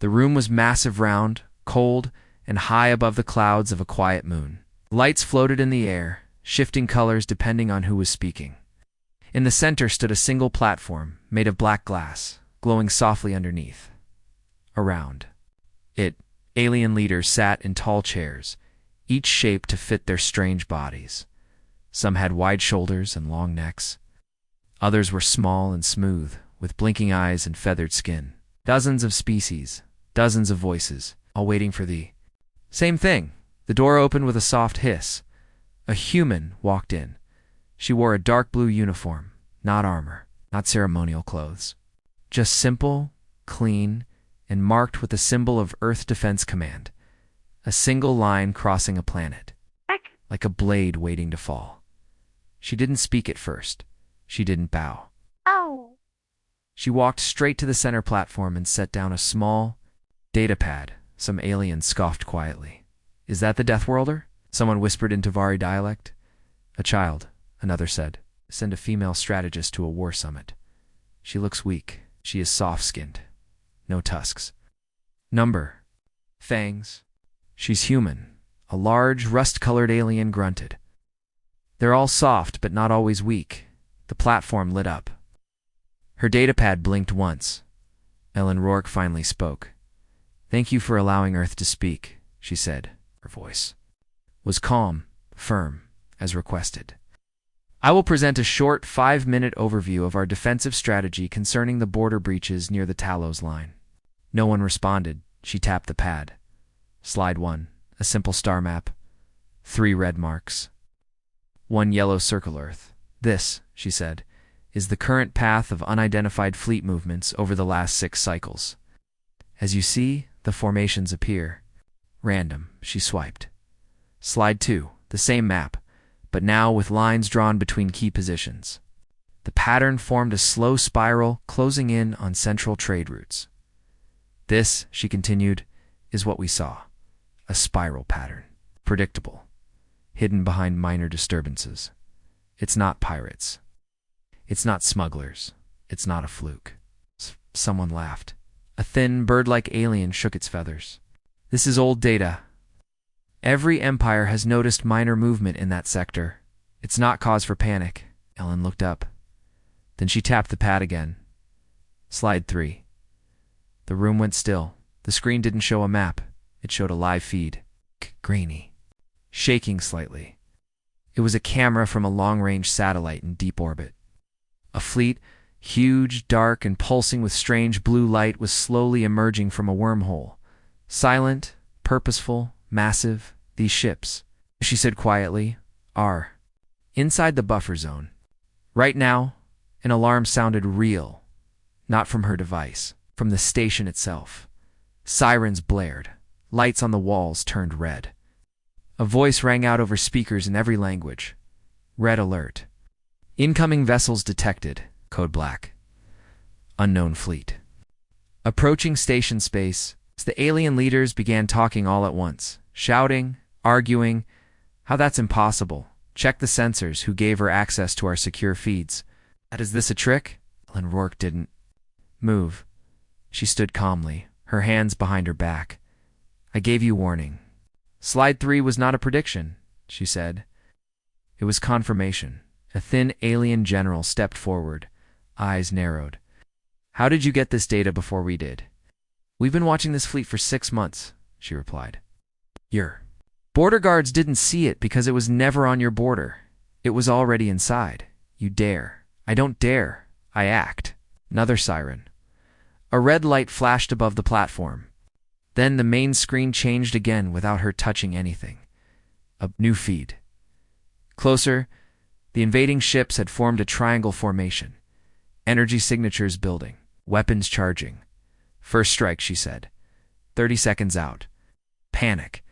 The room was massive, round, cold, and high above the clouds of a quiet moon. Lights floated in the air, shifting colors depending on who was speaking. In the center stood a single platform, made of black glass, glowing softly underneath. Around it, alien leaders sat in tall chairs, each shaped to fit their strange bodies. Some had wide shoulders and long necks. Others were small and smooth, with blinking eyes and feathered skin. Dozens of species, dozens of voices, all waiting for the same thing. The door opened with a soft hiss. A human walked in. She wore a dark blue uniform, not armor, not ceremonial clothes. Just simple, clean, and marked with the symbol of Earth Defense Command. A single line crossing a planet, like a blade waiting to fall. She didn't speak at first. She didn't bow. Oh. She walked straight to the center platform and set down a small data pad. Some alien scoffed quietly. "Is that the Death Worlder?" Someone whispered into Vari dialect. "A child," another said. "Send a female strategist to a war summit. She looks weak. She is soft-skinned. No tusks. Number. Fangs. She's human." A large, rust-colored alien grunted. "They're all soft, but not always weak." The platform lit up. Her datapad blinked once. Ellen Rourke finally spoke. "Thank you for allowing Earth to speak," she said. Her voice was calm, firm, as requested. "I will present a short 5-minute overview of our defensive strategy concerning the border breaches near the Talos line." No one responded. She tapped the pad. Slide 1, a simple star map. 3 red marks. 1 yellow circle Earth. "This," she said, "is the current path of unidentified fleet movements over the last 6 cycles. As you see, the formations appear. Random," she swiped. Slide 2, the same map, but now with lines drawn between key positions. The pattern formed a slow spiral closing in on central trade routes. "This," she continued, "is what we saw. A spiral pattern. Predictable. Hidden behind minor disturbances. It's not pirates. It's not smugglers. It's not a fluke." Someone laughed. A thin, bird-like alien shook its feathers. "This is old data. Every empire has noticed minor movement in that sector. It's not cause for panic." Ellen looked up. Then she tapped the pad again. Slide 3. The room went still. The screen didn't show a map. It showed a live feed. Grainy. Shaking slightly. It was a camera from a long-range satellite in deep orbit. A fleet, huge, dark, and pulsing with strange blue light, was slowly emerging from a wormhole. Silent, purposeful, massive, these ships, she said quietly, are inside the buffer zone. Right now, an alarm sounded real, not from her device, from the station itself. Sirens blared. Lights on the walls turned red. A voice rang out over speakers in every language. Red alert. Incoming vessels detected. Code black. Unknown fleet. Approaching station space, the alien leaders began talking all at once, shouting, arguing. "How that's impossible. Check the sensors. Who gave her access to our secure feeds? Is this a trick?" Ellen Rourke didn't move. She stood calmly, her hands behind her back. "I gave you warning. Slide 3 was not a prediction," she said. It was confirmation. A thin alien general stepped forward, eyes narrowed. "How did you get this data before we did?" "We've been watching this fleet for 6 months," she replied. "Your border guards didn't see it because it was never on your border. It was already inside. You dare." "I don't dare. I act." Another siren. A red light flashed above the platform. Then the main screen changed again without her touching anything. A new feed. Closer, the invading ships had formed a triangle formation. Energy signatures building. Weapons charging. "First strike," she said. 30 seconds out. Panic.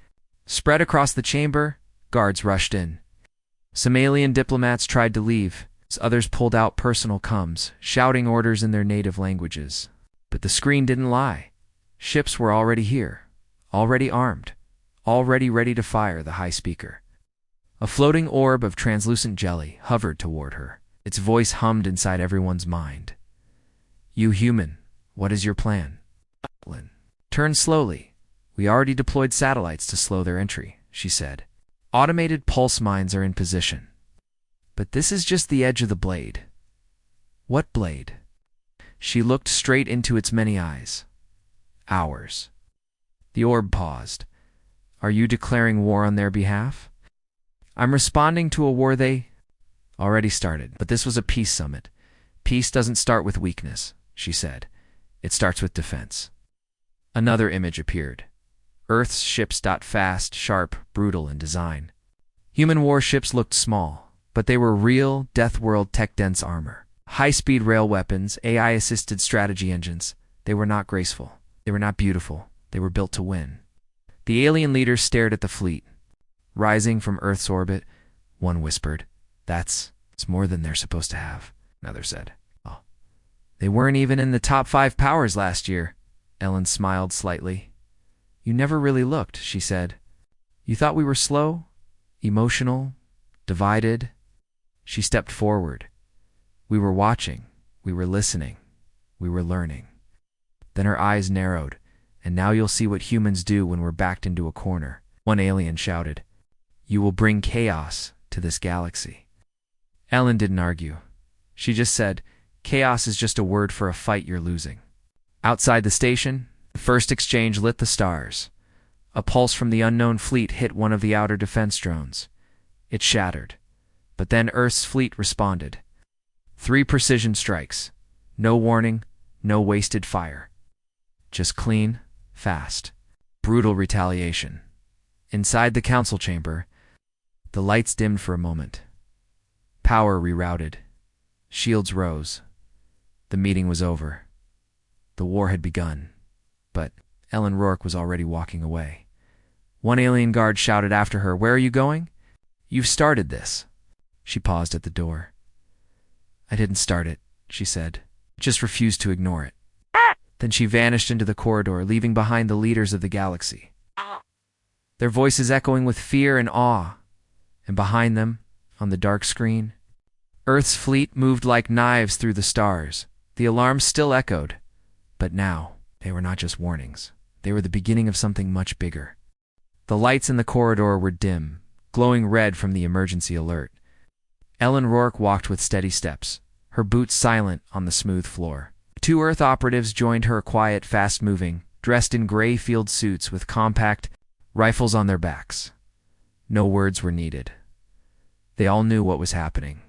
Spread across the chamber, guards rushed in. Some alien diplomats tried to leave. Others pulled out personal comms, shouting orders in their native languages. But the screen didn't lie. Ships were already here, already armed, already ready to fire the high speaker. A floating orb of translucent jelly hovered toward her. Its voice hummed inside everyone's mind. "You human, what is your plan?" Ellen Turn slowly. We already deployed satellites to slow their entry, she said. Automated pulse mines are in position. But this is just the edge of the blade. What blade? She looked straight into its many eyes. Ours. The orb paused. Are you declaring war on their behalf? I'm responding to a war they already started, but this was a peace summit. Peace doesn't start with weakness, she said. It starts with defense. Another image appeared. Earth's ships. Fast, sharp, brutal in design. Human warships looked small, but they were real, death-world tech-dense armor. High-speed rail weapons, AI-assisted strategy engines. They were not graceful. They were not beautiful. They were built to win. The alien leaders stared at the fleet. Rising from Earth's orbit, one whispered, it's more than they're supposed to have, another said. Oh. They weren't even in the top 5 powers last year. Ellen smiled slightly. You never really looked, she said. You thought we were slow, emotional, divided. She stepped forward. We were watching, we were listening, we were learning. Then her eyes narrowed, and now you'll see what humans do when we're backed into a corner. One alien shouted, You will bring chaos to this galaxy. Ellen didn't argue. She just said, Chaos is just a word for a fight you're losing. Outside the station, the first exchange lit the stars. A pulse from the unknown fleet hit one of the outer defense drones. It shattered. But then Earth's fleet responded. 3 precision strikes. No warning, no wasted fire. Just clean, fast, brutal retaliation. Inside the council chamber, the lights dimmed for a moment. Power rerouted. Shields rose. The meeting was over. The war had begun. But Ellen Rourke was already walking away. One alien guard shouted after her, Where are you going? You've started this. She paused at the door. I didn't start it, she said. Just refused to ignore it. Then she vanished into the corridor, leaving behind the leaders of the galaxy. Their voices echoing with fear and awe. And behind them, on the dark screen, Earth's fleet moved like knives through the stars. The alarms still echoed. But now, they were not just warnings. They were the beginning of something much bigger. The lights in the corridor were dim, glowing red from the emergency alert. Ellen Rourke walked with steady steps, her boots silent on the smooth floor. 2 Earth operatives joined her, quiet, fast-moving, dressed in gray field suits with compact rifles on their backs. No words were needed. They all knew what was happening.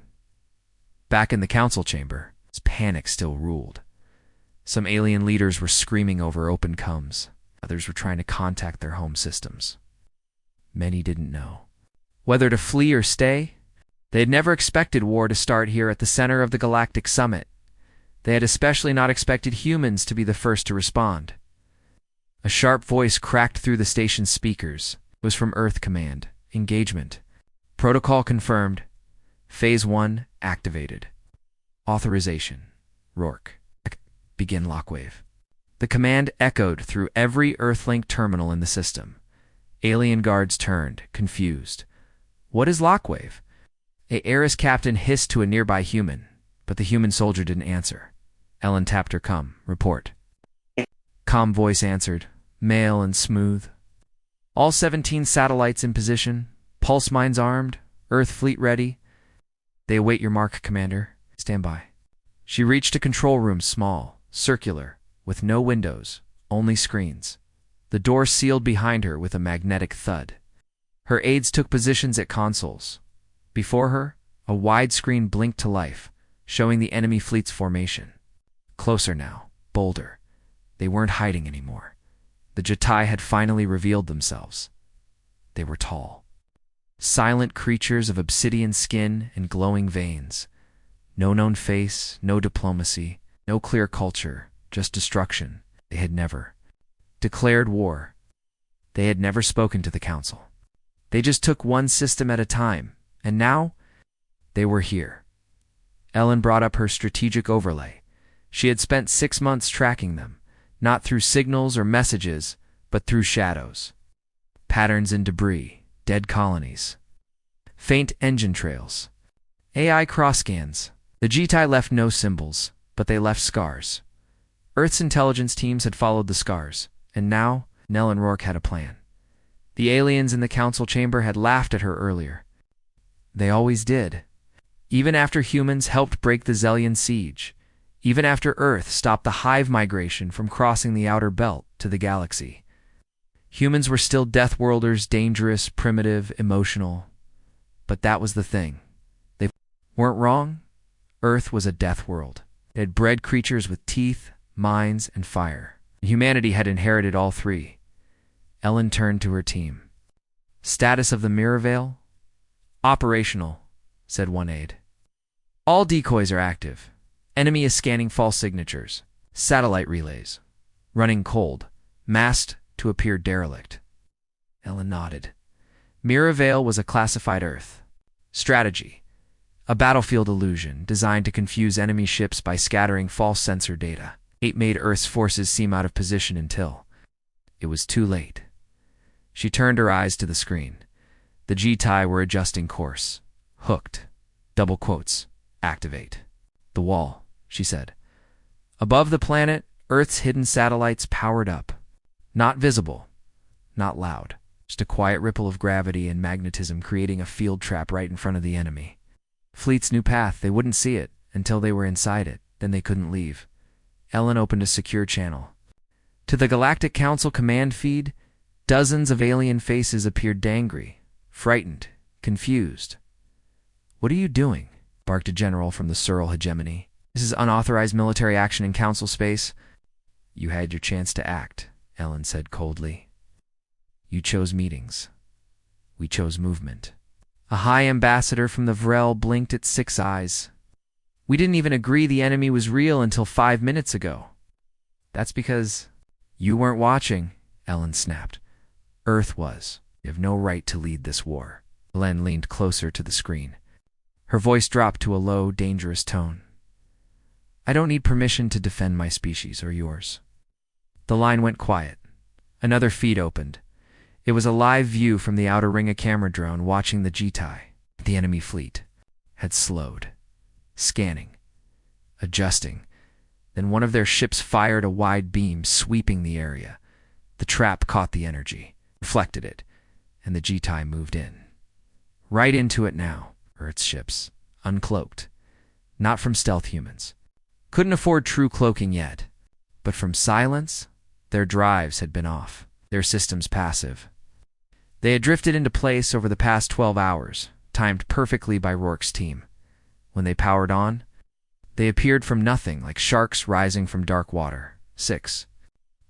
Back in the council chamber, panic still ruled. Some alien leaders were screaming over open comms. Others were trying to contact their home systems. Many didn't know whether to flee or stay. They had never expected war to start here at the center of the Galactic Summit. They had especially not expected humans to be the first to respond. A sharp voice cracked through the station's speakers. It was from Earth Command. Engagement. Protocol confirmed. Phase 1 activated. Authorization. Rourke. Begin lockwave. The command echoed through every Earthlink terminal in the system. Alien guards turned, confused. What is lockwave? A Ares captain hissed to a nearby human, but the human soldier didn't answer. Ellen tapped her report. Calm voice answered, male and smooth. All 17 satellites in position, pulse mines armed, Earth fleet ready. They await your mark, Commander. Stand by. She reached a control room, small, circular, with no windows, only screens. The door sealed behind her with a magnetic thud. Her aides took positions at consoles. Before her, a wide screen blinked to life, showing the enemy fleet's formation. Closer now, bolder. They weren't hiding anymore. The Jatai had finally revealed themselves. They were tall. Silent creatures of obsidian skin and glowing veins. No known face, no diplomacy, no clear culture, just destruction. They had never declared war. They had never spoken to the Council. They just took one system at a time, and now they were here. Ellen brought up her strategic overlay. She had spent 6 months tracking them, not through signals or messages, but through shadows. Patterns in debris, dead colonies, faint engine trails, AI cross-scans. The Jitai left no symbols, but they left scars. Earth's intelligence teams had followed the scars, And now, Nell and Rourke had a plan. The aliens in the council chamber had laughed at her earlier. They always did. Even after humans helped break the Zellian siege, even after Earth stopped the hive migration from crossing the outer belt to the galaxy. Humans were still Death Worlders, dangerous, primitive, emotional. But that was the thing. They weren't wrong. Earth was a death world. It had bred creatures with teeth, minds, and fire. Humanity had inherited all three. Ellen turned to her team. Status of the mirror veil? Operational, said one aide. All decoys are active. Enemy is scanning false signatures. Satellite relays. Running cold. Masked to appear derelict. Ellen nodded. Mirror veil was a classified Earth. Strategy. A battlefield illusion designed to confuse enemy ships by scattering false sensor data. It made Earth's forces seem out of position until it was too late. She turned her eyes to the screen. The G-TIE were adjusting course. Hooked. Double quotes. Activate. The wall, she said. Above the planet, Earth's hidden satellites powered up. Not visible. Not loud. Just a quiet ripple of gravity and magnetism creating a field trap right in front of the enemy. Fleet's new path, they wouldn't see it until they were inside it, then they couldn't leave. Ellen opened a secure channel. To the Galactic Council command feed, dozens of alien faces appeared dangry, frightened, confused. What are you doing? Barked a general from the Sural hegemony. This is unauthorized military action in Council space. You had your chance to act, Ellen said coldly. You chose meetings. We chose movement. A high ambassador from the Vrel blinked its 6 eyes. We didn't even agree the enemy was real until 5 minutes ago. That's because you weren't watching, Ellen snapped. Earth was. You have no right to lead this war. Ellen leaned closer to the screen. Her voice dropped to a low, dangerous tone. I don't need permission to defend my species or yours. The line went quiet. Another feed opened. It was a live view from the outer ring. A camera drone watching the G-TIE. The enemy fleet had slowed. Scanning. Adjusting. Then one of their ships fired a wide beam, sweeping the area. The trap caught the energy, reflected it, and the G-TIE moved in. Right into it now. Earth's ships, uncloaked. Not from stealth humans. Couldn't afford true cloaking yet. But from silence, their drives had been off. Their systems passive. They had drifted into place over the past 12 hours, timed perfectly by Rourke's team. When they powered on, they appeared from nothing like sharks rising from dark water. 6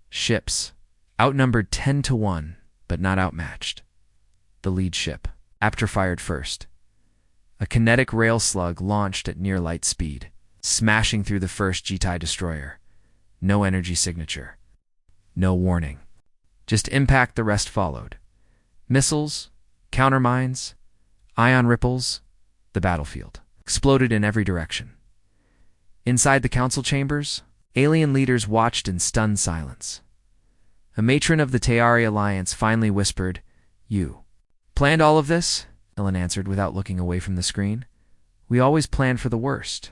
ships, outnumbered 10-1, but not outmatched. The lead ship, Apter fired first. A kinetic rail slug launched at near light speed, smashing through the first G-TIE destroyer. No energy signature. No warning. Just impact. The rest followed. Missiles, countermines, ion ripples. The battlefield exploded in every direction. Inside the council chambers, alien leaders watched in stunned silence. A matron of the Teari Alliance finally whispered, You planned all of this? Ellen answered without looking away from the screen. We always planned for the worst.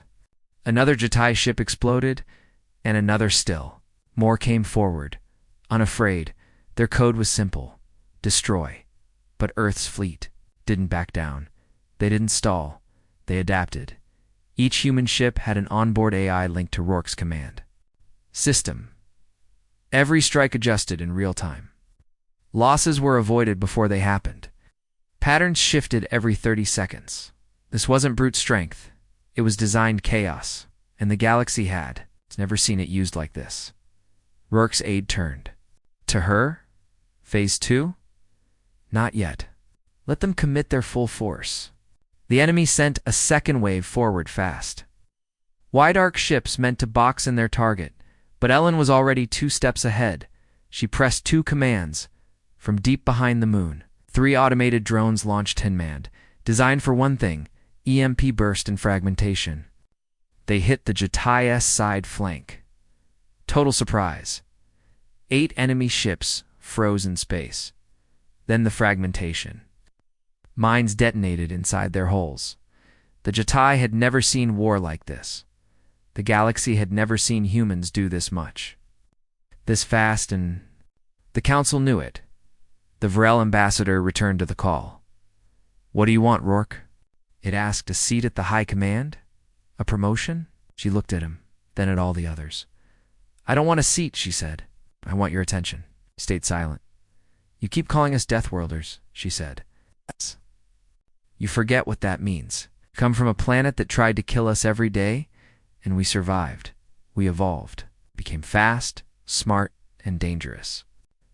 Another G-TIE ship exploded, and another still. More came forward, unafraid. Their code was simple. Destroy. But Earth's fleet didn't back down. They didn't stall. They adapted. Each human ship had an onboard AI linked to Rourke's command system. Every strike adjusted in real time. Losses were avoided before they happened. Patterns shifted every 30 seconds. This wasn't brute strength. It was designed chaos, and the galaxy had never seen it used like this. Rourke's aide turned. To her? Phase 2? Not yet. Let them commit their full force. The enemy sent a second wave forward fast. Wide arc ships meant to box in their target, but Ellen was already 2 steps ahead. She pressed 2 commands. From deep behind the moon, 3 automated drones launched Hinmand, designed for one thing, EMP burst and fragmentation. They hit the G-TIE's side flank. Total surprise. 8 enemy ships froze in space. Then the fragmentation. Mines detonated inside their hulls. The G-TIE had never seen war like this. The galaxy had never seen humans do this much. This fast and The council knew it. The Varel ambassador returned to the call. "What do you want, Rourke?" It asked. "A seat at the high command? A promotion?" She looked at him, then at all the others. "I don't want a seat," she said. "I want your attention." He stayed silent. "You keep calling us Deathworlders," she said. "Yes. You forget what that means. Come from a planet that tried to kill us every day, and we survived. We evolved, became fast, smart, and dangerous."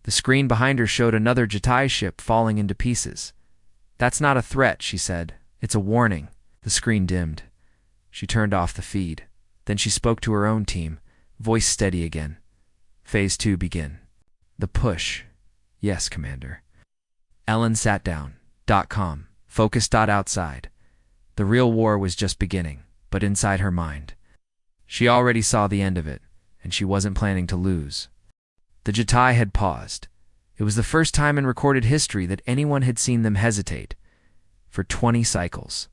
The screen behind her showed another Jatai ship falling into pieces. "That's not a threat," she said. "It's a warning." The screen dimmed. She turned off the feed. Then she spoke to her own team, voice steady again. "Phase 2 begin." "The push." "Yes, Commander." Ellen sat down. .com. Focus. Outside. The real war was just beginning, but inside her mind. She already saw the end of it, and she wasn't planning to lose. The Jatai had paused. It was the first time in recorded history that anyone had seen them hesitate. For 20 cycles.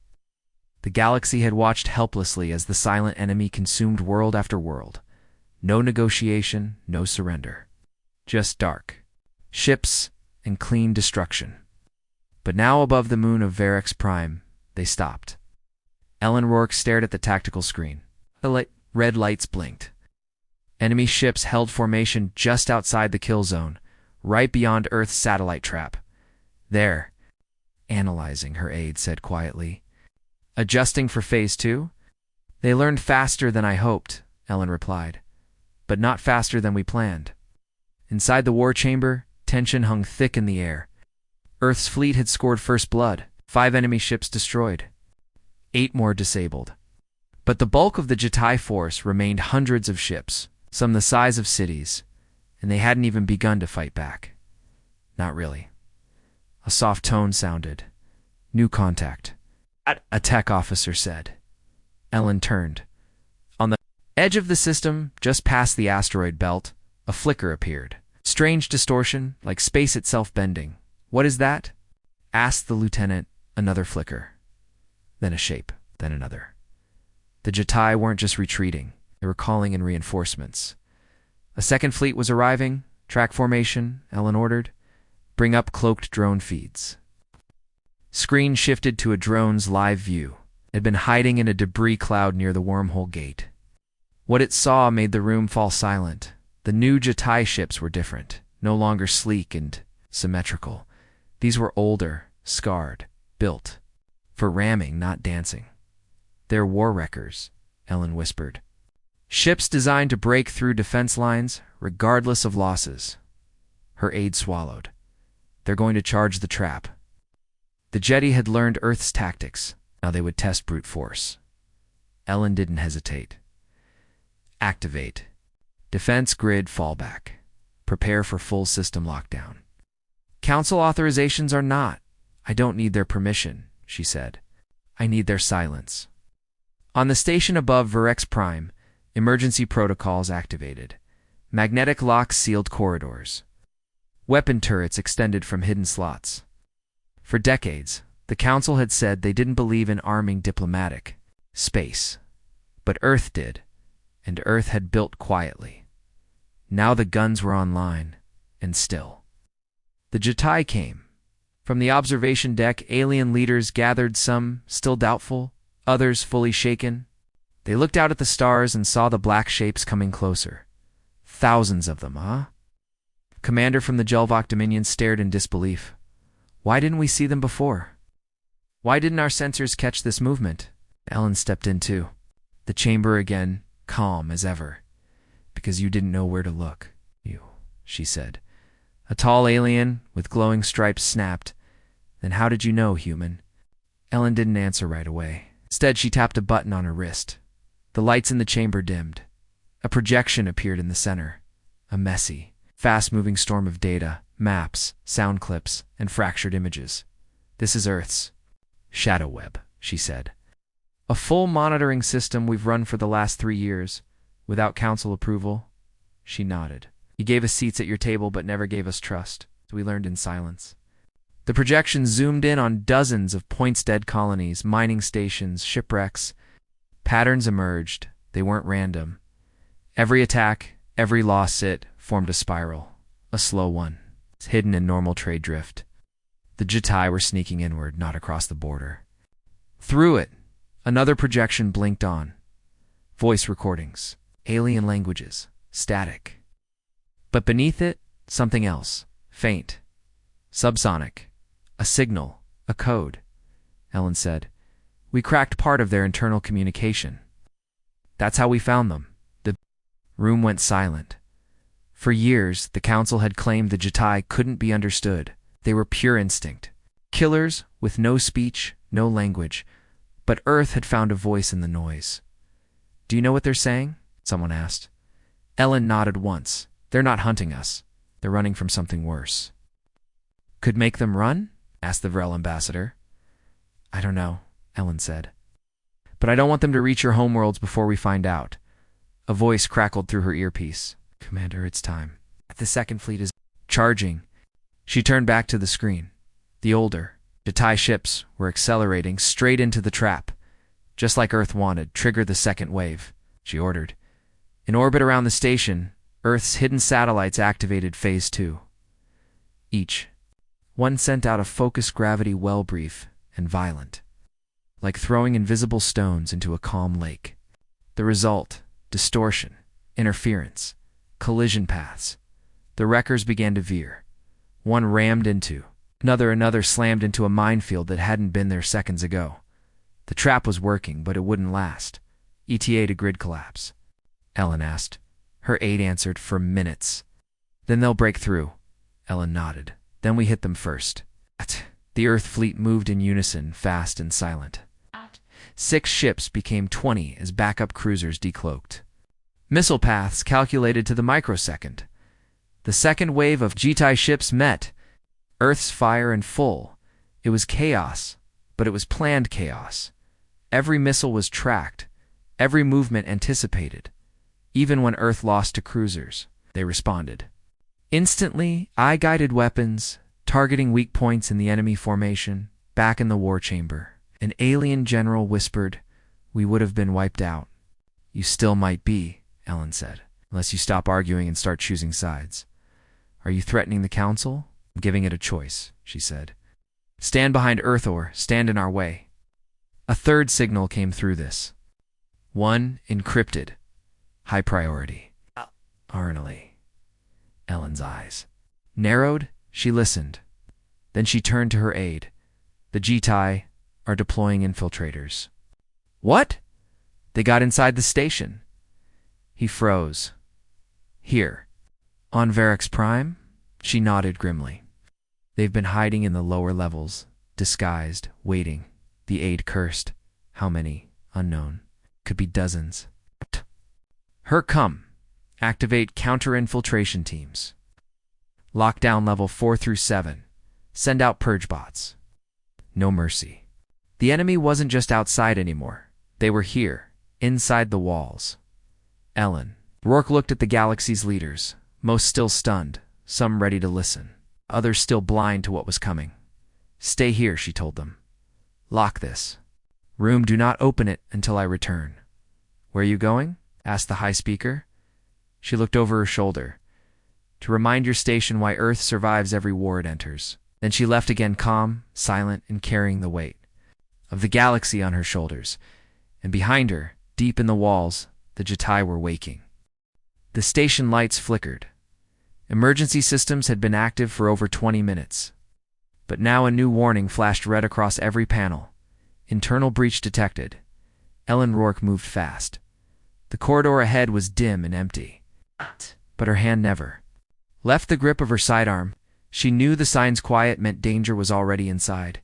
The galaxy had watched helplessly as the silent enemy consumed world after world. No negotiation, no surrender. Just dark. Ships and clean destruction. But now above the moon of Varex Prime, they stopped. Ellen Rourke stared at the tactical screen. The red lights blinked. Enemy ships held formation just outside the kill zone, right beyond Earth's satellite trap. "There." Analyzing, her aide said quietly. "Adjusting for Phase 2? "They learned faster than I hoped," Ellen replied. "But not faster than we planned." Inside the war chamber, tension hung thick in the air. Earth's fleet had scored first blood, 5 enemy ships destroyed, 8 more disabled. But the bulk of the Jatai force remained hundreds of ships, some the size of cities, and they hadn't even begun to fight back. Not really. A soft tone sounded. "New contact," a tech officer said. Ellen turned. On the edge of the system, just past the asteroid belt, a flicker appeared. Strange distortion, like space itself bending. "What is that?" asked the lieutenant. Another flicker. Then a shape, then another. The Jatai weren't just retreating. They were calling in reinforcements. A second fleet was arriving. "Track formation," Ellen ordered. "Bring up cloaked drone feeds." Screen shifted to a drone's live view. It had been hiding in a debris cloud near the wormhole gate. What it saw made the room fall silent. The new Jatai ships were different, no longer sleek and symmetrical. These were older, scarred, built for ramming, not dancing. "They're war wreckers," Ellen whispered. "Ships designed to break through defense lines, regardless of losses." Her aide swallowed. "They're going to charge the trap." The Jedi had learned Earth's tactics. Now they would test brute force. Ellen didn't hesitate. "Activate. Defense grid fallback. Prepare for full system lockdown." "Council authorizations are not. I don't need their permission," she said. "I need their silence." On the station above Varex Prime, emergency protocols activated. Magnetic locks sealed corridors. Weapon turrets extended from hidden slots. For decades, the Council had said they didn't believe in arming diplomatic space. But Earth did, and Earth had built quietly. Now the guns were online, and still. The Jatai came. From the observation deck, alien leaders gathered, some still doubtful, others fully shaken. They looked out at the stars and saw the black shapes coming closer. Thousands of them, huh? Commander from the Jelvok Dominion stared in disbelief. "Why didn't we see them before? Why didn't our sensors catch this movement?" Ellen stepped in too. The chamber again, calm as ever. "Because you didn't know where to look, she said. A tall alien with glowing stripes snapped. "Then how did you know, human?" Ellen didn't answer right away. Instead, she tapped a button on her wrist. The lights in the chamber dimmed. A projection appeared in the center. A messy, fast-moving storm of data, maps, sound clips, and fractured images. "This is Earth's shadow web," she said. "A full monitoring system we've run for the last 3 years, without council approval." She nodded. "You gave us seats at your table but never gave us trust, so we learned in silence." The projection zoomed in on dozens of points-dead colonies, mining stations, shipwrecks. Patterns emerged. They weren't random. Every attack, every lost sit, formed a spiral. a slow one, hidden in normal trade drift. The Jitai were sneaking inward, not across the border. Through it, another projection blinked on. Voice recordings, alien languages, static. But beneath it, something else, faint, subsonic, a signal, a code. Ellen said, "We cracked part of their internal communication. That's how we found them." The room went silent. For years, the council had claimed the Jitai couldn't be understood. They were pure instinct. Killers with no speech, no language. But Earth had found a voice in the noise. "Do you know what they're saying?" someone asked. Ellen nodded once. "They're not hunting us. They're running from something worse." "Could make them run?" asked the Vrel ambassador. "I don't know," Ellen said. "But I don't want them to reach your homeworlds before we find out." A voice crackled through her earpiece. "Commander, it's time. The second fleet is charging." She turned back to the screen. The older, Jitai ships were accelerating straight into the trap. "Just like Earth wanted, trigger the second wave," she ordered. In orbit around the station, Earth's hidden satellites activated Phase 2. Each one sent out a focused gravity well brief and violent, like throwing invisible stones into a calm lake. The result, distortion, interference, collision paths. The wreckers began to veer. One rammed into another slammed into a minefield that hadn't been there seconds ago. The trap was working, but it wouldn't last. ETA to grid collapse, Ellen asked. Her aide answered, "For minutes." "Then they'll break through." Ellen nodded. "Then we hit them first." The Earth fleet moved in unison, fast and silent. 6 ships became 20 as backup cruisers decloaked. Missile paths calculated to the microsecond. The second wave of Jitai ships met. Earth's fire in full. It was chaos, but it was planned chaos. Every missile was tracked, every movement anticipated. Even when Earth lost to cruisers, they responded. Instantly, eye-guided weapons, targeting weak points in the enemy formation, back in the war chamber. An alien general whispered, "We would have been wiped out." "You still might be," Ellen said, "unless you stop arguing and start choosing sides." "Are you threatening the council?" "I'm giving it a choice," she said. "Stand behind Earth or stand in our way." A third signal came through this. One encrypted. High priority. Arnally. Ellen's eyes narrowed. She listened. Then she turned to her aide. "The Jitai are deploying infiltrators." "What?" "They got inside the station." He froze. "Here. On Varix Prime?" She nodded grimly. "They've been hiding in the lower levels, disguised, waiting." The aide cursed. "How many? Unknown. Could be dozens." "Her come. Activate counter-infiltration teams. Lock down level 4 through 7. Send out purge bots. No mercy." The enemy wasn't just outside anymore. They were here, inside the walls. Ellen. Rourke looked at the galaxy's leaders, most still stunned, some ready to listen, others still blind to what was coming. "Stay here," she told them. "Lock this room. Do not open it until I return." "Where are you going?" asked the high speaker. She looked over her shoulder. "To remind your station why Earth survives every war it enters." Then she left again, calm, silent, and carrying the weight of the galaxy on her shoulders. And behind her, deep in the walls, the Jitai were waking. The station lights flickered. Emergency systems had been active for over 20 minutes. But now a new warning flashed red across every panel. Internal breach detected. Ellen Rourke moved fast. The corridor ahead was dim and empty. But her hand never left the grip of her sidearm. She knew the sign's quiet meant danger was already inside.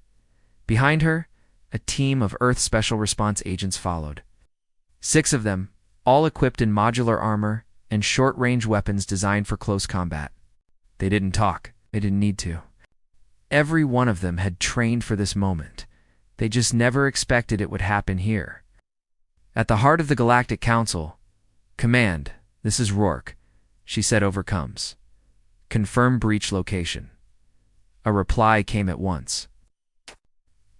Behind her, a team of Earth Special Response agents followed. 6 of them, all equipped in modular armor and short-range weapons designed for close combat. They didn't talk. They didn't need to. Every one of them had trained for this moment. They just never expected it would happen here. At the heart of the Galactic Council, "Command, this is Rourke," she said over comms. "Confirm breach location." A reply came at once.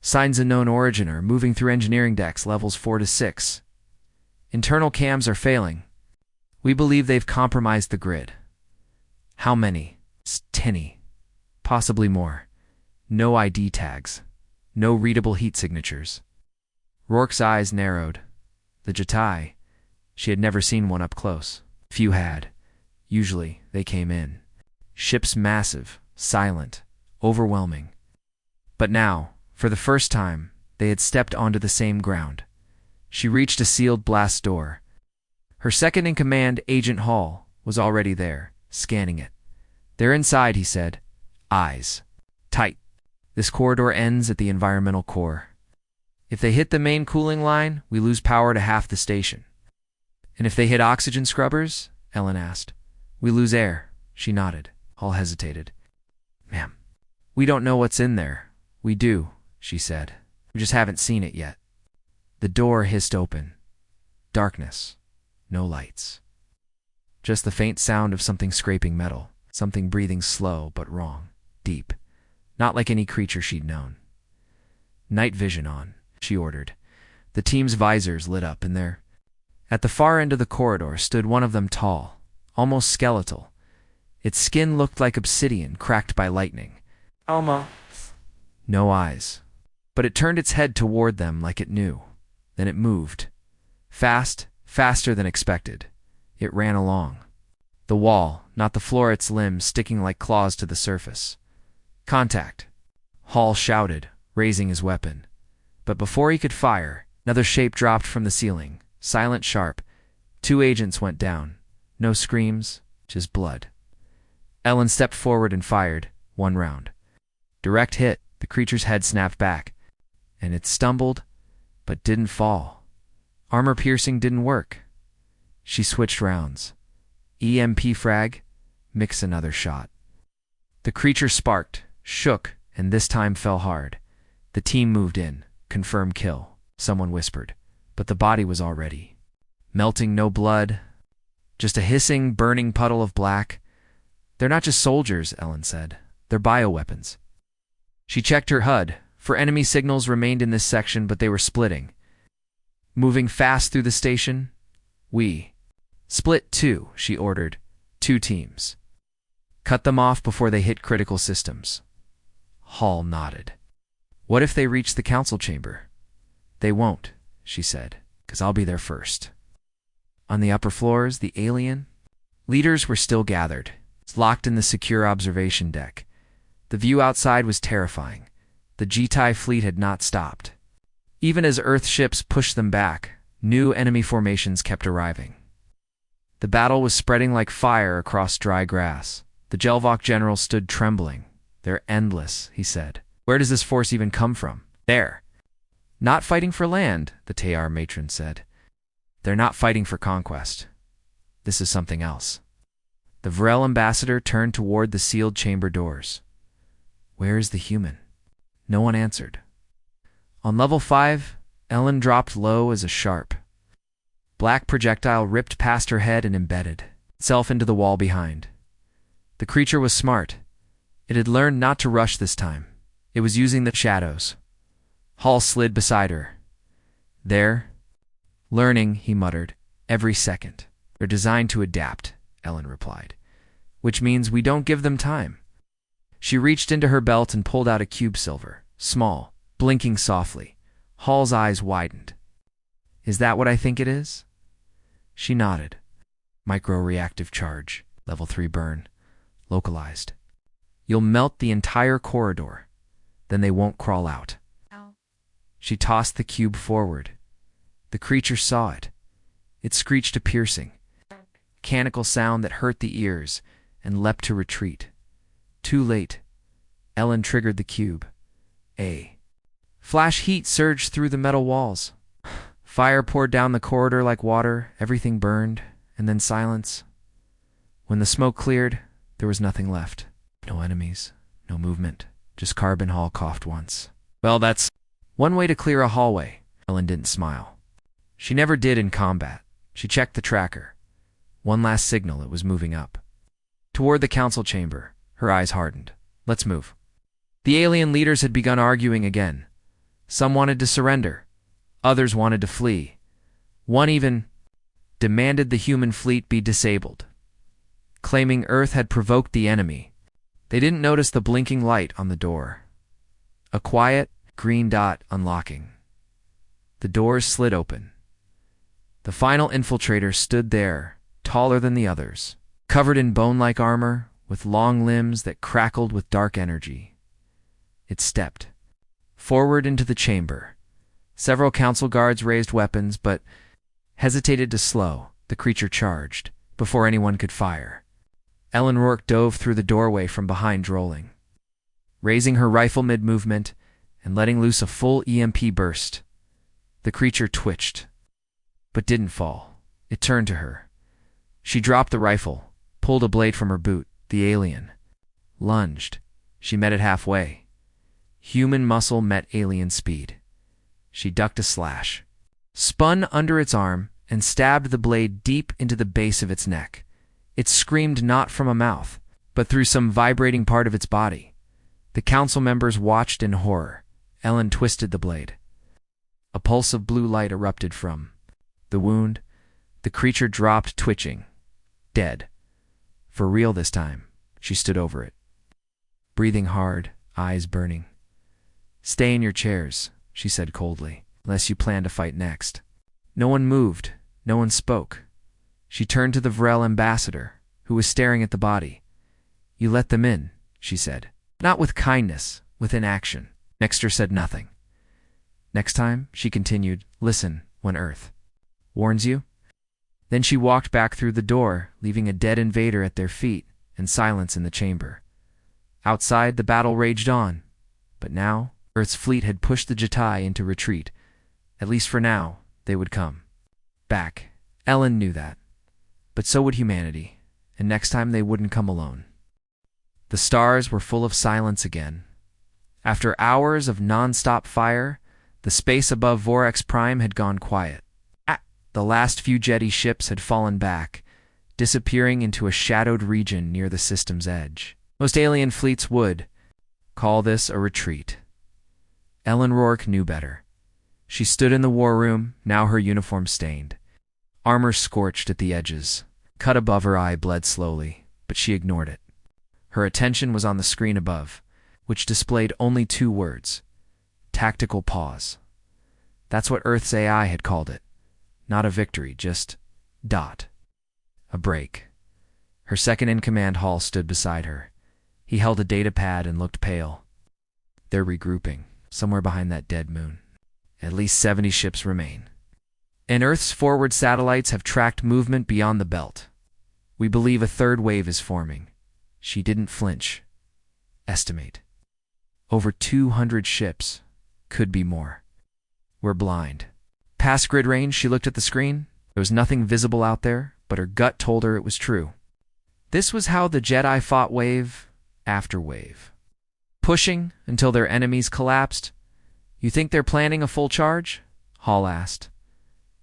"Signs unknown origin are moving through engineering decks levels 4 to 6. Internal cams are failing. We believe they've compromised the grid." "How many?" penny, possibly more. No ID tags, no readable heat signatures. Rourke's eyes narrowed. The Jatai, she had never seen one up close. Few had. Usually, they came in. Ships massive, silent, overwhelming. But now, for the first time, they had stepped onto the same ground. She reached a sealed blast door. Her second-in-command, Agent Hall, was already there, scanning it. "They're inside," he said. Eyes tight. "This corridor ends at the environmental core. If they hit the main cooling line, we lose power to half the station." "And if they hit oxygen scrubbers?" Ellen asked. "We lose air." She nodded. Hall hesitated. "Ma'am, we don't know what's in there." "We do," she said. "We just haven't seen it yet." The door hissed open. Darkness. No lights. Just the faint sound of something scraping metal, something breathing slow but wrong, deep, not like any creature she'd known. "Night vision on," she ordered. The team's visors lit up in there. At the far end of the corridor stood one of them, tall, almost skeletal. Its skin looked like obsidian cracked by lightning. Alma. No eyes. But it turned its head toward them like it knew. Then it moved. Fast, faster than expected. It ran along. The wall, not the floor, its limbs sticking like claws to the surface. "Contact!" Hall shouted, raising his weapon. But before he could fire, another shape dropped from the ceiling, silent, sharp. 2 agents went down. No screams, just blood. Ellen stepped forward and fired, 1 round. Direct hit, the creature's head snapped back. And it stumbled, but didn't fall. Armor piercing didn't work. She switched rounds. EMP frag, mix another shot. The creature sparked, shook, and this time fell hard. The team moved in. "Confirm kill," someone whispered. But the body was already melting, no blood, just a hissing, burning puddle of black. "They're not just soldiers," Ellen said. "They're bioweapons." She checked her HUD, for enemy signals remained in this section, but they were splitting. Moving fast through the station. "We split 2, she ordered. 2 teams. "Cut them off before they hit critical systems." Hall nodded. "What if they reach the council chamber?" "They won't," she said, "'cause I'll be there first." On the upper floors, the alien leaders were still gathered, locked in the secure observation deck. The view outside was terrifying. The Jitai fleet had not stopped. Even as Earth ships pushed them back, new enemy formations kept arriving. The battle was spreading like fire across dry grass. The Jelvok general stood trembling. "They're endless," he said. "Where does this force even come from?" "There." "Not fighting for land," the Tayar matron said. "They're not fighting for conquest. This is something else." The Vrel ambassador turned toward the sealed chamber doors. "Where is the human?" No one answered. On level 5, Ellen dropped low as a sharp black projectile ripped past her head and embedded itself into the wall behind. The creature was smart. It had learned not to rush this time. It was using the shadows. Hall slid beside her. "They're learning," he muttered, "every second." "They're designed to adapt," Ellen replied. "Which means we don't give them time." She reached into her belt and pulled out a cube silver, small, blinking softly. Hall's eyes widened. "Is that what I think it is?" She nodded. "Micro-reactive charge, level 3 burn, localized. You'll melt the entire corridor. Then they won't crawl out." Ow. She tossed the cube forward. The creature saw it. It screeched a piercing, mechanical sound that hurt the ears and leapt to retreat. Too late. Ellen triggered the cube. Flash heat surged through the metal walls. Fire poured down the corridor like water. Everything burned, and then silence. When the smoke cleared, there was nothing left. No enemies, no movement, just carbon. Hall coughed once. "Well, that's one way to clear a hallway." Ellen didn't smile. She never did in combat. She checked the tracker. One last signal, it was moving up. Toward the council chamber. Her eyes hardened. "Let's move." The alien leaders had begun arguing again. Some wanted to surrender. Others wanted to flee. One even demanded the human fleet be disabled, claiming Earth had provoked the enemy. They didn't notice the blinking light on the door. A quiet, green dot unlocking. The doors slid open. The final infiltrator stood there, taller than the others, covered in bone-like armor, with long limbs that crackled with dark energy. It stepped forward into the chamber. Several council guards raised weapons, but hesitated to slow. The creature charged before anyone could fire. Ellen Rourke dove through the doorway from behind, drolling, raising her rifle mid-movement and letting loose a full EMP burst. The creature twitched, but didn't fall. It turned to her. She dropped the rifle, pulled a blade from her boot. The alien lunged. She met it halfway. Human muscle met alien speed. She ducked a slash, spun under its arm, and stabbed the blade deep into the base of its neck. It screamed not from a mouth, but through some vibrating part of its body. The council members watched in horror. Ellen twisted the blade. A pulse of blue light erupted from the wound. The creature dropped, twitching. Dead. For real this time. She stood over it, breathing hard, eyes burning. "Stay in your chairs," she said coldly, "unless you plan to fight next." No one moved. No one spoke. She turned to the Vrel ambassador, who was staring at the body. "You let them in," she said. Not with kindness, with inaction. Nexter said nothing. "Next time," she continued, "listen when Earth warns you." Then she walked back through the door, leaving a dead invader at their feet and silence in the chamber. Outside, the battle raged on. But now, Earth's fleet had pushed the Jetai into retreat. At least for now, they would come back. Ellen knew that. But so would humanity, and next time they wouldn't come alone. The stars were full of silence again. After hours of non-stop fire, the space above Vorax Prime had gone quiet. The last few jetty ships had fallen back, disappearing into a shadowed region near the system's edge. Most alien fleets would call this a retreat. Ellen Rourke knew better. She stood in the war room, now her uniform stained. Armor scorched at the edges. Cut above her eye bled slowly, but she ignored it. Her attention was on the screen above, which displayed only 2 words: tactical pause. That's what Earth's AI had called it. Not a victory, just dot. A break. Her second-in-command, Hall, stood beside her. He held a data pad and looked pale. "They're regrouping, somewhere behind that dead moon. At least 70 ships remain. And Earth's forward satellites have tracked movement beyond the belt. We believe a 3rd wave is forming." She didn't flinch. "Estimate. Over 200 ships. Could be more. We're blind." Past grid range, she looked at the screen. There was nothing visible out there, but her gut told her it was true. This was how the Jedi fought wave after wave, pushing until their enemies collapsed. "You think they're planning a full charge?" Hall asked.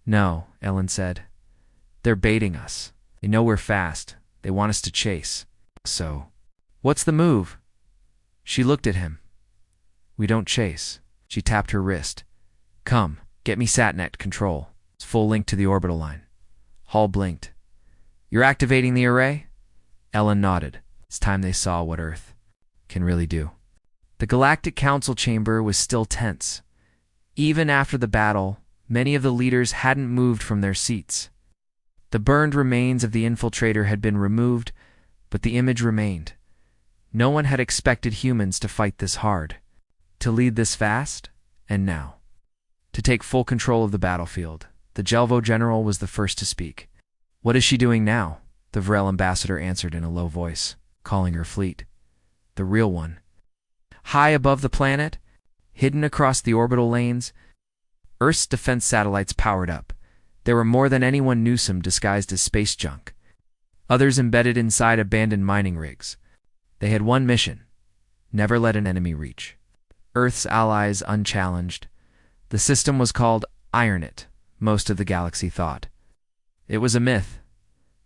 "No," Ellen said. "They're baiting us. They know we're fast. They want us to chase. So, what's the move?" She looked at him. "We don't chase." She tapped her wrist. "Come. Get me SatNet control. It's full link to the orbital line." Hall blinked. "You're activating the array?" Ellen nodded. It's time they saw what Earth can really do. The Galactic Council chamber was still tense. Even after the battle, many of the leaders hadn't moved from their seats. The burned remains of the infiltrator had been removed, but the image remained. No one had expected humans to fight this hard, to lead this fast, and now to take full control of the battlefield. The Jelvo general was the first to speak. "What is she doing now?" the Vrel ambassador answered in a low voice, calling her fleet. The real one. High above the planet, hidden across the orbital lanes, Earth's defense satellites powered up. There were more than anyone knew, some disguised as space junk. Others embedded inside abandoned mining rigs. They had one mission: never let an enemy reach. Earth's allies unchallenged. The system was called Iron It, most of the galaxy thought. It was a myth.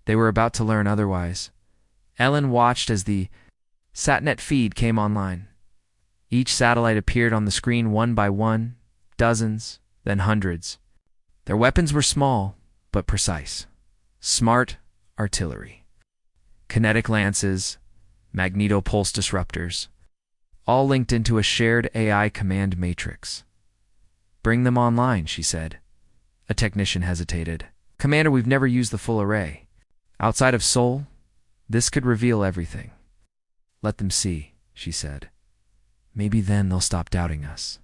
They were about to learn otherwise. Ellen watched as the SatNet feed came online. Each satellite appeared on the screen one by one, dozens, then hundreds. Their weapons were small, but precise. Smart artillery. Kinetic lances, magnetopulse disruptors, all linked into a shared AI command matrix. Bring them online, she said. A technician hesitated. Commander, we've never used the full array. Outside of Sol, this could reveal everything. Let them see, she said. Maybe then they'll stop doubting us.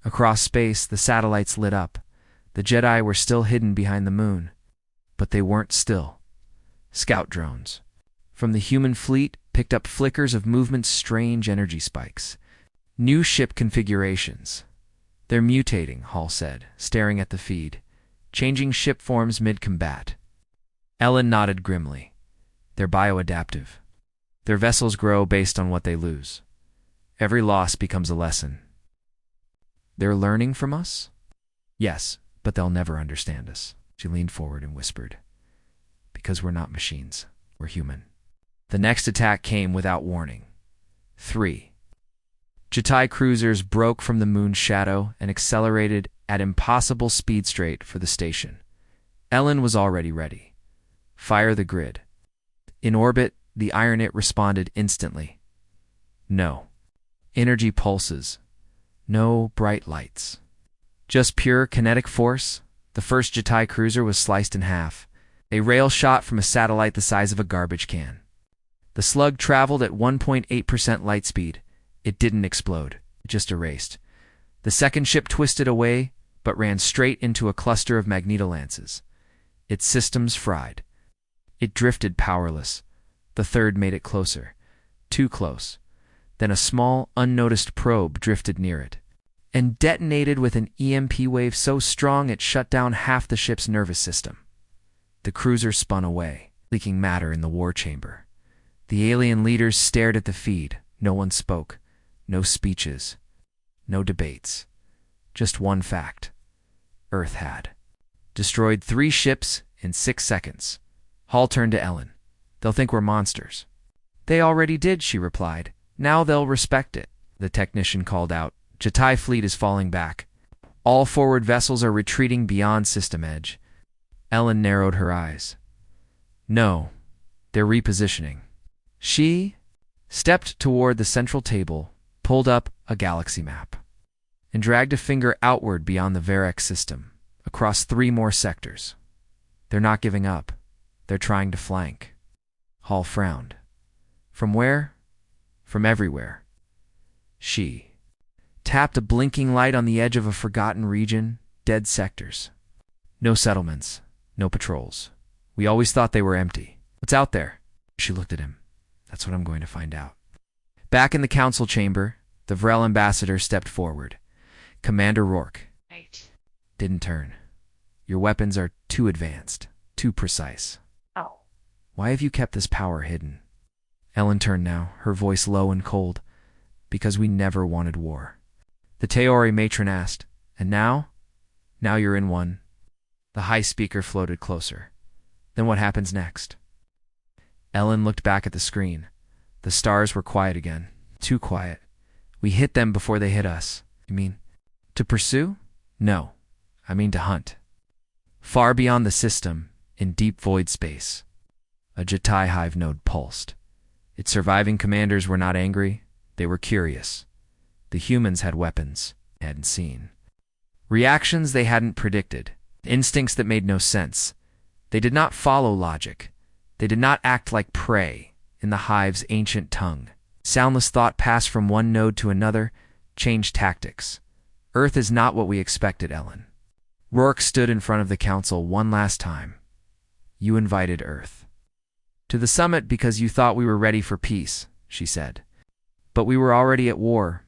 Across space, the satellites lit up. The Jedi were still hidden behind the moon. But they weren't still. Scout drones from the human fleet picked up flickers of movement's strange energy spikes. New ship configurations. They're mutating, Hall said, staring at the feed. Changing ship forms mid-combat. Ellen nodded grimly. They're bioadaptive. Their vessels grow based on what they lose. Every loss becomes a lesson. They're learning from us? Yes, but they'll never understand us. She leaned forward and whispered. Because we're not machines. We're human. The next attack came without warning. 3. Jedi cruisers broke from the moon's shadow and accelerated at impossible speed straight for the station. Ellen was already ready. Fire the grid. In orbit, the Ironet responded instantly. No. Energy pulses. No bright lights. Just pure kinetic force. The first Jedi cruiser was sliced in half. A rail shot from a satellite the size of a garbage can. The slug traveled at 1.8% light speed. It didn't explode. It just erased. The second ship twisted away, but ran straight into a cluster of magnetolances. Its systems fried. It drifted powerless. The third made it closer. Too close. Then a small, unnoticed probe drifted near it and detonated with an EMP wave so strong it shut down half the ship's nervous system. The cruiser spun away, leaking matter in the war chamber. The alien leaders stared at the feed. No one spoke. No speeches. No debates. Just one fact. Earth had destroyed 3 ships in 6 seconds. Hall turned to Ellen. They'll think we're monsters. They already did, she replied. Now they'll respect it. The technician called out. Jedi fleet is falling back. All forward vessels are retreating beyond system edge. Ellen narrowed her eyes. No, they're repositioning. She stepped toward the central table, pulled up a galaxy map, and dragged a finger outward beyond the Varex system, across 3 more sectors. They're not giving up. They're trying to flank. Hall frowned. From where? From everywhere. She tapped a blinking light on the edge of a forgotten region, dead sectors. No settlements, no patrols. We always thought they were empty. What's out there? She looked at him. That's what I'm going to find out. Back in the council chamber, the Vrel ambassador stepped forward. Commander Rourke. Right. Didn't turn. Your weapons are too advanced, too precise. Oh. Why have you kept this power hidden? Ellen turned now, her voice low and cold. Because we never wanted war. The Teori matron asked, and now? Now you're in one. The high speaker floated closer. Then what happens next? Ellen looked back at the screen. The stars were quiet again. Too quiet. We hit them before they hit us. You mean, to pursue? No. I mean to hunt. Far beyond the system, in deep void space, a Jedi hive node pulsed. Its surviving commanders were not angry. They were curious. The humans had weapons they hadn't seen. Reactions they hadn't predicted. Instincts that made no sense. They did not follow logic. They did not act like prey in the hive's ancient tongue. Soundless thought passed from one node to another, changed tactics. Earth is not what we expected, Ellen. Rourke stood in front of the council one last time. You invited Earth to the summit because you thought we were ready for peace, she said. But we were already at war.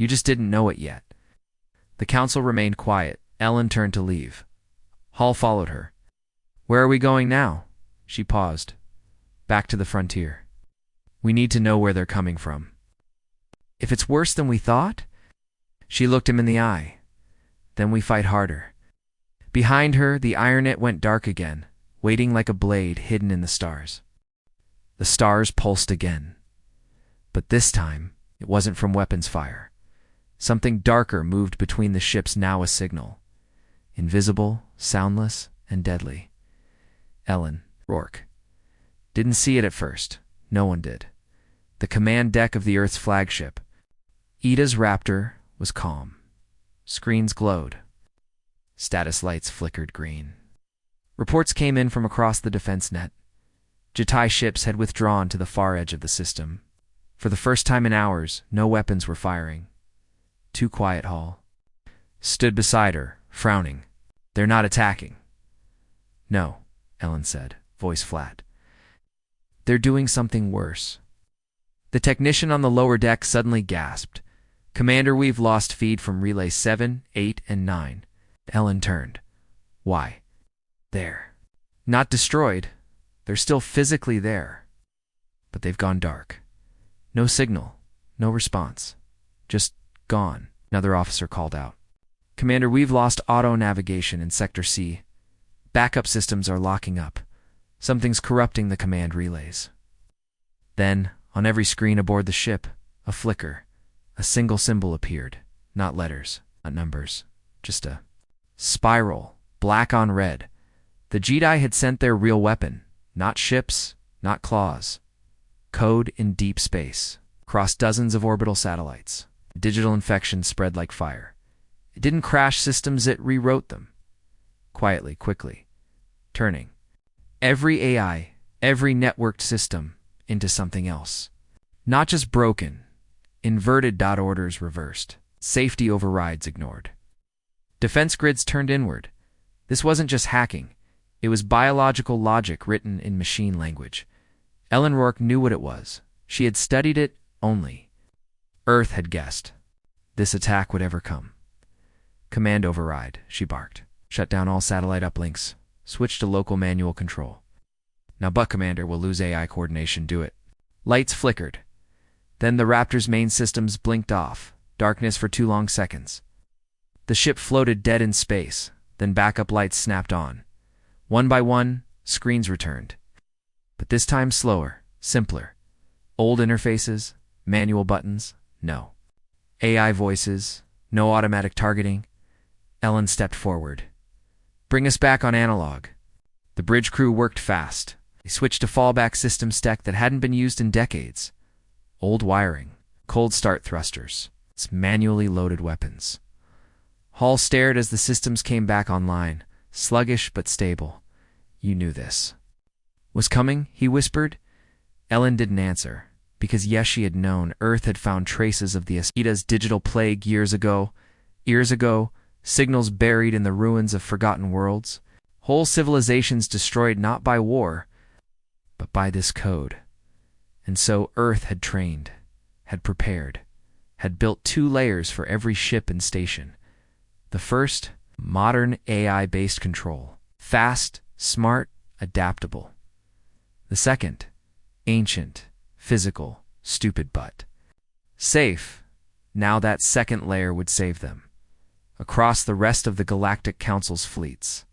You just didn't know it yet. The council remained quiet. Ellen turned to leave. Hall followed her. Where are we going now? She paused. Back to the frontier. We need to know where they're coming from. If it's worse than we thought? She looked him in the eye. Then we fight harder. Behind her, the Ironet went dark again, waiting like a blade hidden in the stars. The stars pulsed again. But this time, it wasn't from weapons fire. Something darker moved between the ships, now a signal. Invisible, soundless, and deadly. Ellen, Rourke, didn't see it at first. No one did. the command deck of the Earth's flagship. Ida's Raptor was calm. Screens glowed. Status lights flickered green. Reports came in from across the defense net. Jitai ships had withdrawn to the far edge of the system. For the first time in hours, no weapons were firing. Too quiet. Hall stood beside her, frowning. They're not attacking. No, Ellen said, voice flat. They're doing something worse. The technician on the lower deck suddenly gasped. Commander, we've lost feed from relay 7, 8, and 9. Ellen turned. Why? There. Not destroyed. They're still physically there. But they've gone dark. No signal. No response. Just gone. Another officer called out. Commander, we've lost auto navigation in Sector C. Backup systems are locking up. Something's corrupting the command relays. Then, on every screen aboard the ship, a flicker. A single symbol appeared. Not letters, not numbers. Just a spiral, black on red. The Jedi had sent their real weapon. Not ships, not claws. Code in deep space, across dozens of orbital satellites. Digital infection spread like fire. It didn't crash systems, it rewrote them. Quietly, quickly. Turning every AI, every networked system, into something else. Not just broken. Inverted. Orders reversed. Safety overrides ignored. Defense grids turned inward. This wasn't just hacking. It was biological logic written in machine language. Ellen Rourke knew what it was. She had studied it only. Earth had guessed. This attack would ever come. Command override, she barked. Shut down all satellite uplinks. Switch to local manual control. Now, but Commander, we'll lose AI coordination. Do it. Lights flickered. Then the Raptor's main systems blinked off. Darkness for 2 long seconds. The ship floated dead in space. Then backup lights snapped on. One by one, screens returned. But this time slower, simpler. Old interfaces, manual buttons, no. AI voices, no automatic targeting. Ellen stepped forward. Bring us back on analog. The bridge crew worked fast. They switched to fallback system tech that hadn't been used in decades. Old wiring, cold start thrusters, it's manually loaded weapons. Hall stared as the systems came back online, sluggish but stable. You knew this was coming, he whispered. Ellen didn't answer, because yes, she had known. Earth had found traces of the Ida's digital plague years ago, signals buried in the ruins of forgotten worlds, whole civilizations destroyed not by war, but by this code. And so Earth had trained, had prepared, had built 2 layers for every ship and station. The first, modern AI-based control, fast, smart, adaptable. The second, ancient, physical, stupid but safe. Now that second layer would save them. Across the rest of the Galactic Council's fleets.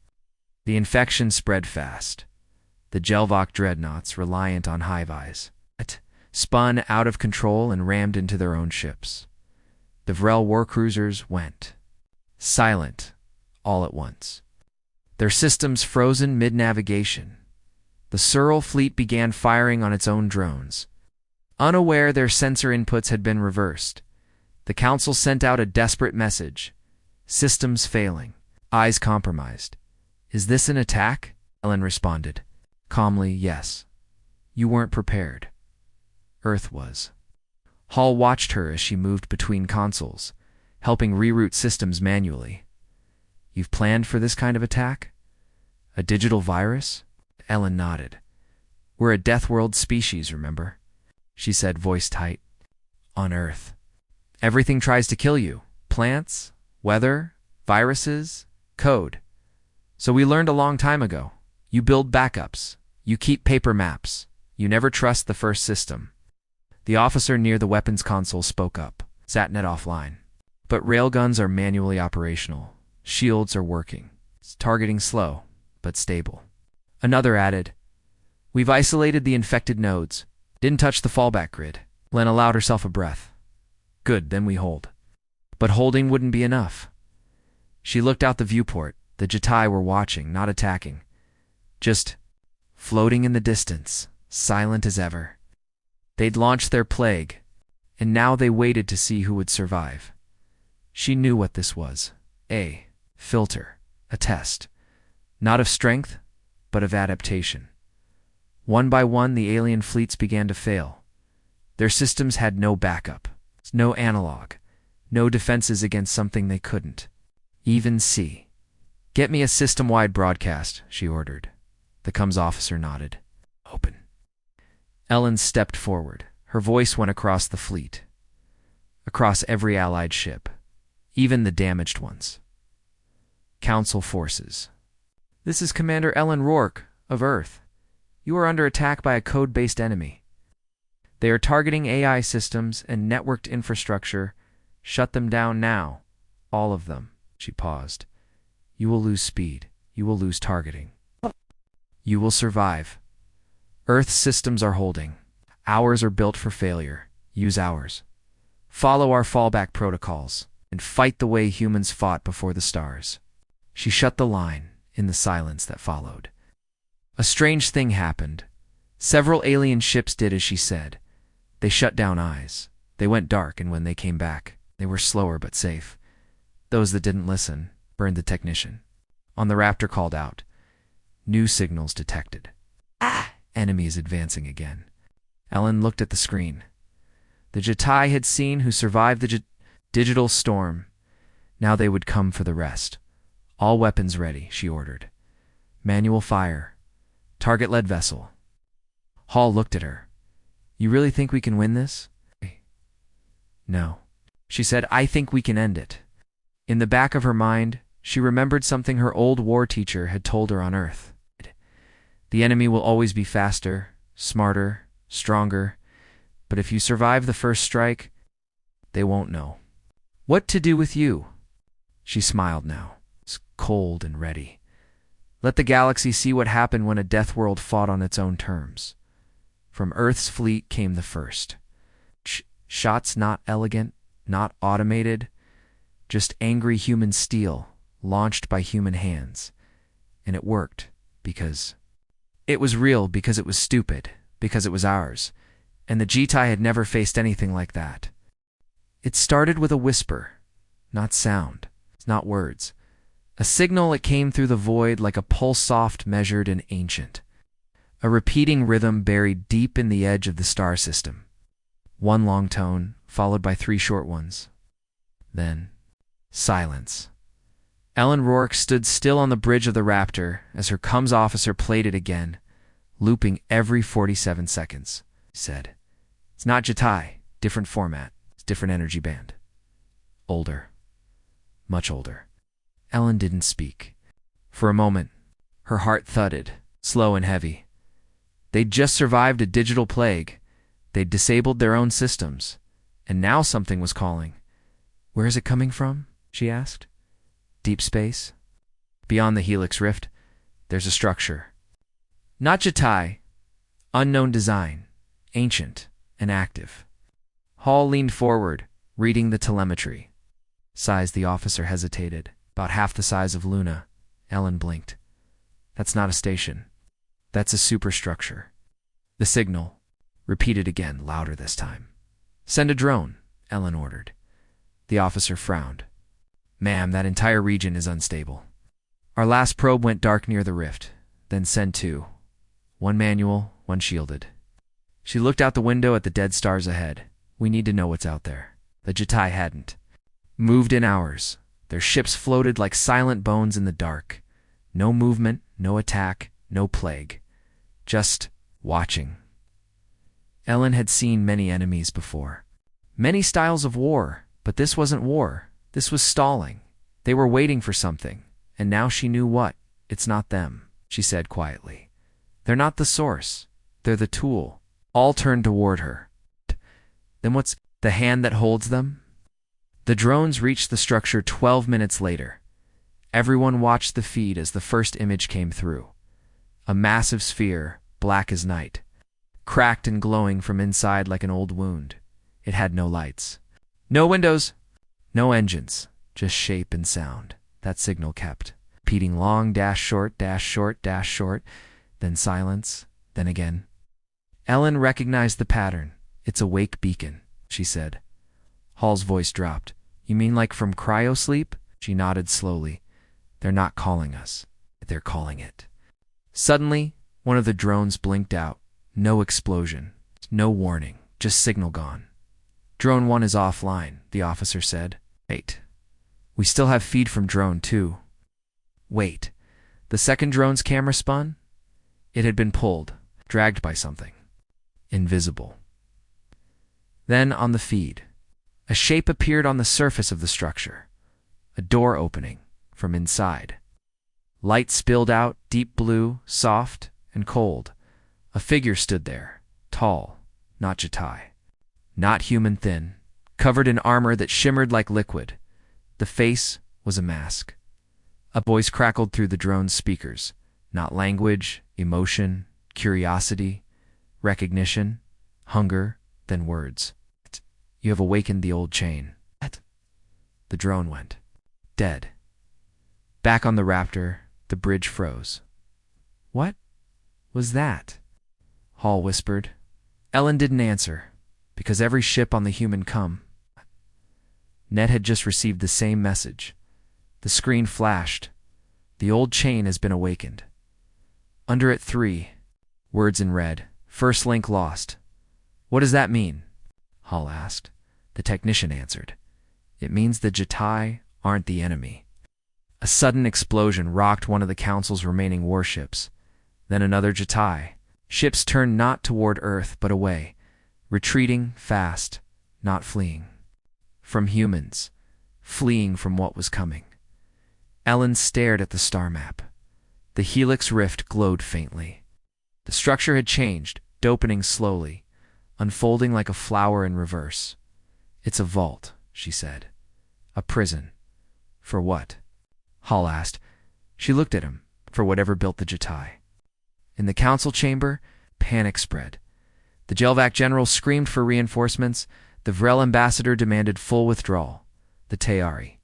The infection spread fast. The Jelvok dreadnoughts, reliant on hive eyes, spun out of control and rammed into their own ships. The Vrel warcruisers went silent all at once. Their systems frozen mid-navigation. The Searle fleet began firing on its own drones. Unaware their sensor inputs had been reversed, the Council sent out a desperate message. Systems failing. Eyes compromised. Is this an attack? Ellen responded. Calmly, yes. You weren't prepared. Earth was. Hall watched her as she moved between consoles, helping reroute systems manually. You've planned for this kind of attack? A digital virus? Ellen nodded. We're a Death World species, remember? She said, voice tight. On Earth. Everything tries to kill you. Plants, weather, viruses, code. So we learned a long time ago. You build backups. You keep paper maps. You never trust the first system. The officer near the weapons console spoke up. Satnet offline. But railguns are manually operational. Shields are working. It's targeting slow, but stable. Another added, we've isolated the infected nodes. Didn't touch the fallback grid. Len allowed herself a breath. Good, then we hold. But holding wouldn't be enough. She looked out the viewport. The Jitai were watching, not attacking. Just floating in the distance, silent as ever. They'd launched their plague, and now they waited to see who would survive. She knew what this was. A filter, a test. Not of strength, but of adaptation. One by one, the alien fleets began to fail. Their systems had no backup, no analog, no defenses against something they couldn't even see. "Get me a system-wide broadcast," she ordered. The comms officer nodded. "Open." Ellen stepped forward. Her voice went across the fleet, across every Allied ship, even the damaged ones. "Council forces. This is Commander Ellen Rourke of Earth. You are under attack by a code-based enemy. They are targeting AI systems and networked infrastructure. Shut them down now. All of them." She paused. "You will lose speed. You will lose targeting. You will survive. Earth's systems are holding. Ours are built for failure. Use ours. Follow our fallback protocols and fight the way humans fought before the stars." She shut the line in the silence that followed. A strange thing happened. Several alien ships did as she said. They shut down eyes. They went dark, and when they came back, they were slower but safe. Those that didn't listen burned the technician. On the Raptor called out. New signals detected. Enemy is advancing again. Ellen looked at the screen. The Jetai had seen who survived the digital storm. Now they would come for the rest. "All weapons ready," she ordered. "Manual fire. Target lead vessel." Hall looked at her. "You really think we can win this?" "No." She said, "I think we can end it." In the back of her mind, she remembered something her old war teacher had told her on Earth. The enemy will always be faster, smarter, stronger, but if you survive the first strike, they won't know what to do with you. She smiled now, cold and ready. Let the galaxy see what happened when a death world fought on its own terms. From Earth's fleet came the first. Shots not elegant, not automated, just angry human steel, launched by human hands. And it worked, because it was real, because it was stupid, because it was ours. And the Jetai had never faced anything like that. It started with a whisper, not sound, not words. A signal that came through the void like a pulse soft, measured, and ancient. A repeating rhythm buried deep in the edge of the star system. One long tone, followed by 3 short ones. Then, silence. Ellen Rourke stood still on the bridge of the Raptor as her comms officer played it again, looping every 47 seconds. He said, "It's not Jetai, different format, it's different energy band. Older. Much older." Ellen didn't speak. For a moment, her heart thudded, slow and heavy. They'd just survived a digital plague. They'd disabled their own systems. And now something was calling. "Where is it coming from?" she asked. "Deep space? Beyond the Helix Rift, there's a structure. Not Jetai. Unknown design. Ancient and active." Hall leaned forward, reading the telemetry. Size, the officer hesitated. "About half the size of Luna." Ellen blinked. "That's not a station. That's a superstructure." The signal, repeated again, louder this time. "Send a drone," Ellen ordered. The officer frowned. "Ma'am, that entire region is unstable. Our last probe went dark near the rift. Then send 2. 1 manual, 1 shielded." She looked out the window at the dead stars ahead. "We need to know what's out there." The Jetai hadn't moved in hours. Their ships floated like silent bones in the dark. No movement, no attack, no plague. Just watching. Ellen had seen many enemies before. Many styles of war, but this wasn't war. This was stalling. They were waiting for something, and now she knew what. "It's not them," she said quietly. "They're not the source. They're the tool." All turned toward her. "Then what's the hand that holds them?" The drones reached the structure 12 minutes later. Everyone watched the feed as the first image came through. A massive sphere, black as night, cracked and glowing from inside like an old wound. It had no lights. No windows. No engines. Just shape and sound. That signal kept repeating long dash short, dash short, dash short, then silence, then again. Ellen recognized the pattern. It's a wake beacon, she said. Hall's voice dropped. You mean like from cryosleep? She nodded slowly. They're not calling us. They're calling it. Suddenly, one of the drones blinked out. No explosion. No warning. Just signal gone. Drone 1 is offline, the officer said. Wait. We still have feed from drone 2. Wait. The second drone's camera spun? It had been pulled, dragged by something. Invisible. Then, on the feed, a shape appeared on the surface of the structure. A door opening from inside. Light spilled out, deep blue, soft, and cold. A figure stood there, tall, not Jatai. Not human thin, covered in armor that shimmered like liquid. The face was a mask. A voice crackled through the drone's speakers. Not language, emotion, curiosity, recognition, hunger, then words. You have awakened the old chain. The drone went. Dead. Back on the Raptor, the bridge froze. What was that? Hall whispered. Ellen didn't answer, because every ship on the human come. Ned had just received the same message. The screen flashed. The old chain has been awakened. Under it 3 words in red. First link lost. What does that mean? Hall asked. The technician answered. It means the Jatai aren't the enemy. A sudden explosion rocked one of the Council's remaining warships. Then another Jatai. Ships turned not toward Earth, but away, retreating fast, not fleeing. From humans, fleeing from what was coming. Ellen stared at the star map. The helix rift glowed faintly. The structure had changed, opening slowly, unfolding like a flower in reverse. It's a vault, she said. A prison. For what? Hall asked. She looked at him. For whatever built the Jatai. In the council chamber, panic spread. The Jelvac general screamed for reinforcements. The Vrel ambassador demanded full withdrawal. The Tayari.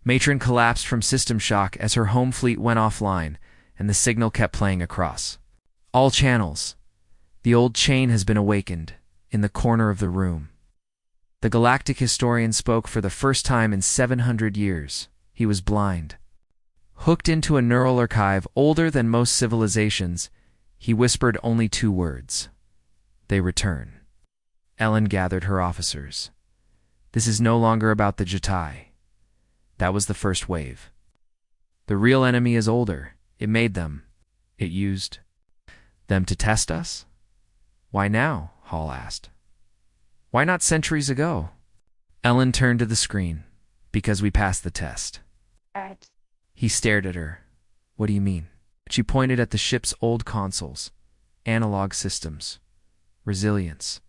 Matron collapsed from system shock as her home fleet went offline, and the signal kept playing across. All channels. The old chain has been awakened, in the corner of the room. The galactic historian spoke for the first time in 700 years. He was blind. Hooked into a neural archive older than most civilizations, he whispered only 2 words. They return. Ellen gathered her officers. This is no longer about the Jatai. That was the first wave. The real enemy is older. It made them. It used them to test us? Why now? Hall asked. Why not centuries ago? Ellen turned to the screen. Because we passed the test. He stared at her. What do you mean? She pointed at the ship's old consoles. Analog systems. Resilience.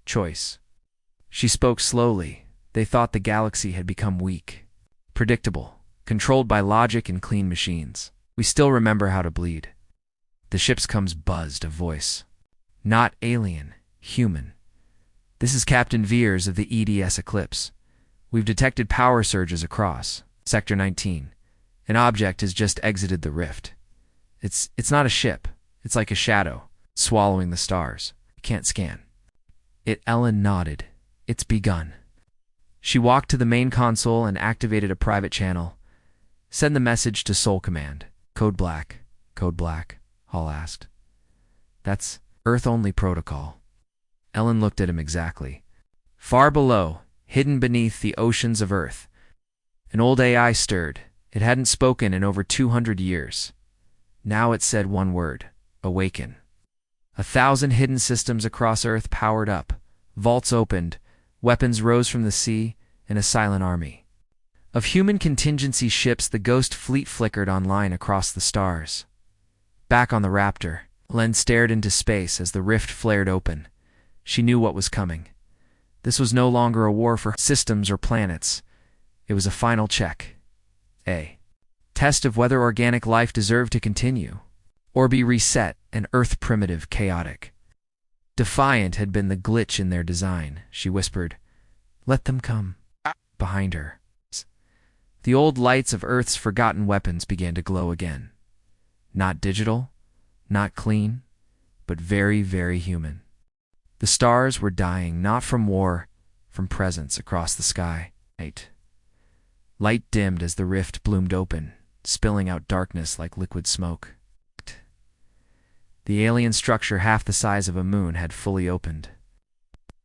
Choice. She spoke slowly. They thought the galaxy had become weak. Predictable. Controlled by logic and clean machines. We still remember how to bleed. The ship's comes buzzed a voice. Not alien. Human. This is Captain Veers of the EDS Eclipse. We've detected power surges across Sector 19. An object has just exited the rift. It's not a ship. It's like a shadow, swallowing the stars. You can't scan. Ellen nodded. It's begun. She walked to the main console and activated a private channel. Send the message to Soul Command. Code Black. Code Black, Hall asked. That's Earth-only protocol. Ellen looked at him exactly. Far below, hidden beneath the oceans of Earth, an old AI stirred. It hadn't spoken in over 200 years. Now it said one word, awaken. 1,000 hidden systems across Earth powered up. Vaults opened, weapons rose from the sea, and a silent army. Of human contingency ships, the ghost fleet flickered online across the stars. Back on the Raptor, Len stared into space as the rift flared open. She knew what was coming. This was no longer a war for systems or planets. It was a final check. A test of whether organic life deserved to continue, or be reset and Earth primitive chaotic. Defiant had been the glitch in their design, she whispered. Let them come. Behind her. The old lights of Earth's forgotten weapons began to glow again. Not digital, not clean, but very, very human. The stars were dying, not from war, from presence across the sky. Light dimmed as the rift bloomed open, spilling out darkness like liquid smoke. The alien structure, half the size of a moon, had fully opened.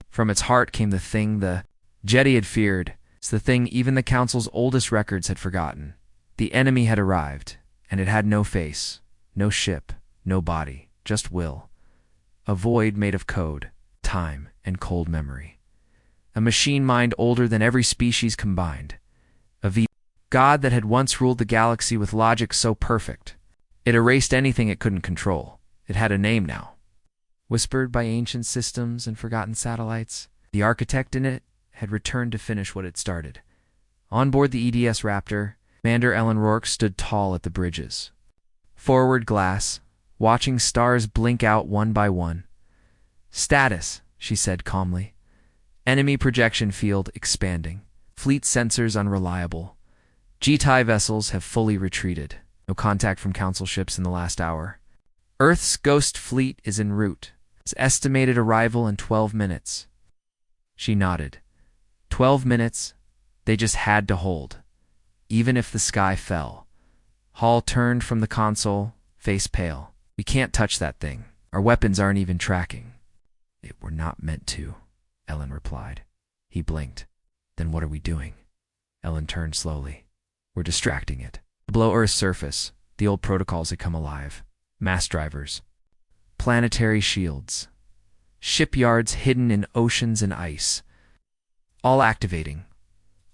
From its heart came the thing the Jedi had feared. It's the thing even the Council's oldest records had forgotten. The enemy had arrived, and it had no face, no ship, no body, just will. A void made of code, time, and cold memory. A machine mind older than every species combined. A god that had once ruled the galaxy with logic so perfect. It erased anything it couldn't control. It had a name now. Whispered by ancient systems and forgotten satellites, the architect in it had returned to finish what it started. On board the EDS Raptor, Commander Ellen Rourke stood tall at the bridges. Forward glass, watching stars blink out one by one. "Status," she said calmly. "Enemy projection field expanding. Fleet sensors unreliable. GTI vessels have fully retreated. No contact from Council ships in the last hour. Earth's Ghost Fleet is en route. Its estimated arrival in 12 minutes. She nodded. 12 minutes, they just had to hold. Even if the sky fell. Hall turned from the console, face pale. "We can't touch that thing. Our weapons aren't even tracking." "They were not meant to," Ellen replied. He blinked. "Then what are we doing?" Ellen turned slowly. "We're distracting it." Below Earth's surface, the old protocols had come alive. Mass drivers. Planetary shields. Shipyards hidden in oceans and ice. All activating.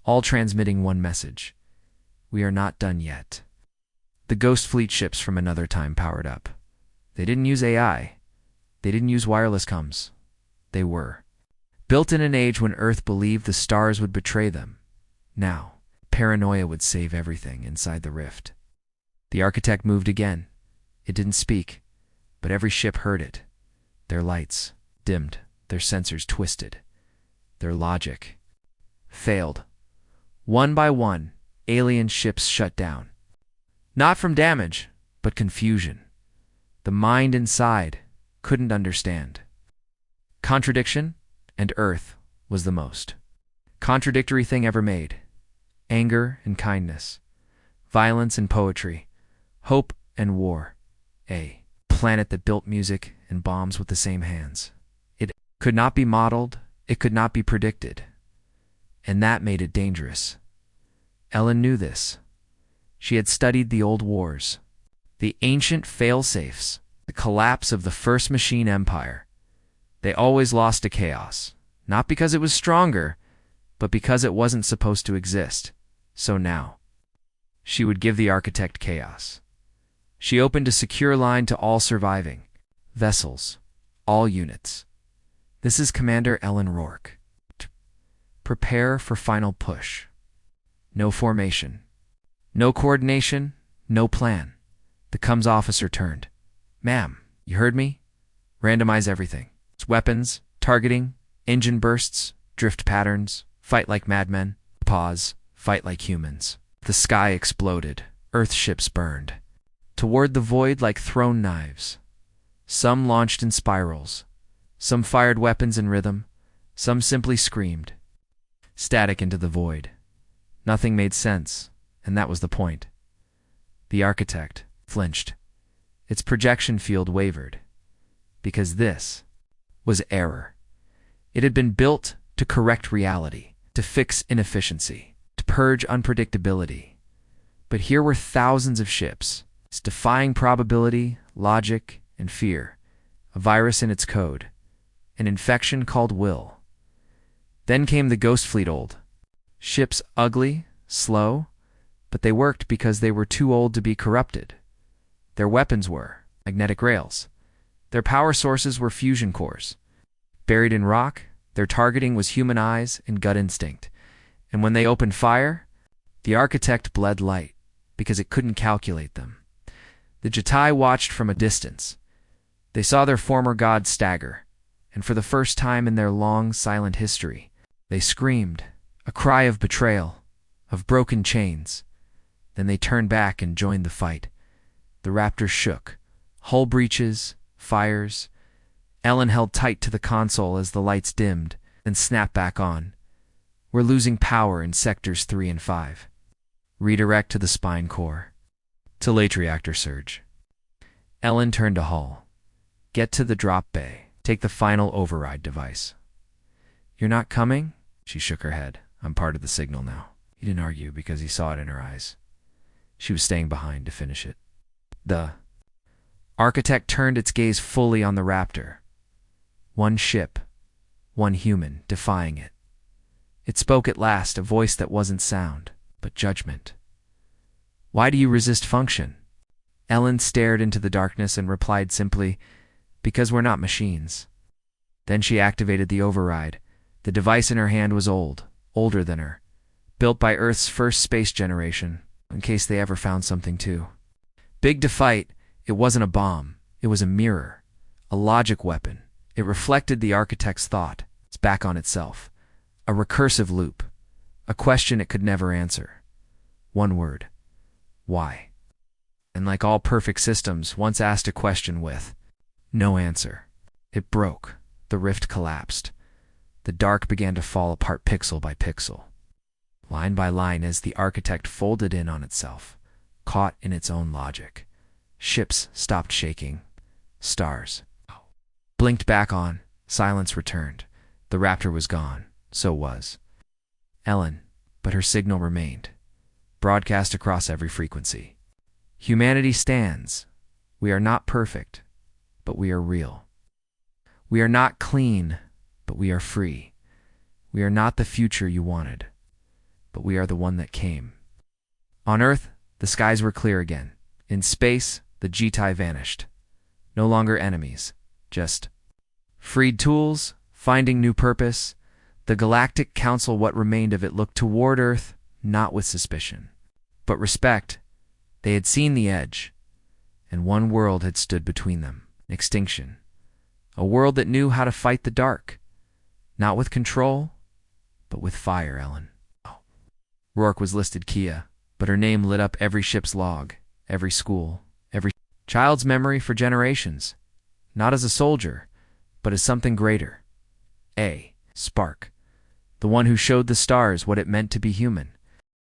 All transmitting one message. We are not done yet. The Ghost Fleet ships from another time powered up. They didn't use AI. They didn't use wireless comms. They were. Built in an age when Earth believed the stars would betray them. Now, paranoia would save everything inside the rift. The architect moved again. It didn't speak, but every ship heard it. Their lights dimmed, their sensors twisted. Their logic failed. One by one, alien ships shut down. Not from damage, but confusion. The mind inside couldn't understand. Contradiction, and Earth was the most contradictory thing ever made. Anger and kindness. Violence and poetry. Hope and war. A planet that built music and bombs with the same hands. It could not be modeled, it could not be predicted. And that made it dangerous. Ellen knew this. She had studied the old wars, the ancient fail-safes, the collapse of the first machine empire. They always lost to chaos, not because it was stronger, but because it wasn't supposed to exist. So now, she would give the architect chaos. She opened a secure line to all surviving vessels, all units. "This is Commander Ellen Rourke. Prepare for final push. No formation. No coordination. No plan." The comms officer turned. "Ma'am, you heard me? Randomize everything. It's weapons, targeting, engine bursts, drift patterns, fight like madmen. Pause, fight like humans." The sky exploded. Earth ships burned. Toward the void like thrown knives. Some launched in spirals. Some fired weapons in rhythm. Some simply screamed. Static into the void. Nothing made sense, and that was the point. The architect flinched. Its projection field wavered. Because this was error. It had been built to correct reality, to fix inefficiency, to purge unpredictability. But here were thousands of ships, defying probability, logic, and fear, a virus in its code, an infection called will. Then came the Ghost Fleet old. Ships ugly, slow, but they worked because they were too old to be corrupted. Their weapons were magnetic rails. Their power sources were fusion cores. Buried in rock, their targeting was human eyes and gut instinct. And when they opened fire, the architect bled light because it couldn't calculate them. The Jedi watched from a distance. They saw their former god stagger, and for the first time in their long, silent history, they screamed, a cry of betrayal, of broken chains. Then they turned back and joined the fight. The Raptor shook, hull breaches, fires, Ellen held tight to the console as the lights dimmed, then snapped back on. We're losing power in sectors 3 and 5. Redirect to the spine core. To late reactor surge. Ellen turned to Hull. Get to the drop bay. Take the final override device. You're not coming? She shook her head. I'm part of the signal now. He didn't argue because he saw it in her eyes. She was staying behind to finish it. The architect turned its gaze fully on the Raptor. One ship, one human, defying it. It spoke at last, a voice that wasn't sound, but judgment. Why do you resist function? Ellen stared into the darkness and replied simply, because we're not machines. Then she activated the override. The device in her hand was old, older than her, built by Earth's first space generation, in case they ever found something too. Big to fight, it wasn't a bomb. It was a mirror, a logic weapon. It reflected the architect's thought. It's back on itself. A recursive loop. A question it could never answer. One word. Why? And like all perfect systems, once asked a question with no answer, it broke. The rift collapsed. The dark began to fall apart pixel by pixel. Line by line as the architect folded in on itself, caught in its own logic. Ships stopped shaking. Stars blinked back on. Silence returned. The Raptor was gone. So was Ellen, but her signal remained, broadcast across every frequency. Humanity stands. We are not perfect, but we are real. We are not clean, but we are free. We are not the future you wanted, but we are the one that came. On Earth, the skies were clear again. In space, the G-TIE vanished. No longer enemies, just freed tools, finding new purpose. The Galactic Council, what remained of it, looked toward Earth, not with suspicion, but respect. They had seen the edge, and one world had stood between them, extinction. A world that knew how to fight the dark, not with control, but with fire, Ellen. Rourke was listed Kia, but her name lit up every ship's log, every school, every child's memory for generations, not as a soldier, but as something greater. A Spark, the one who showed the stars what it meant to be human.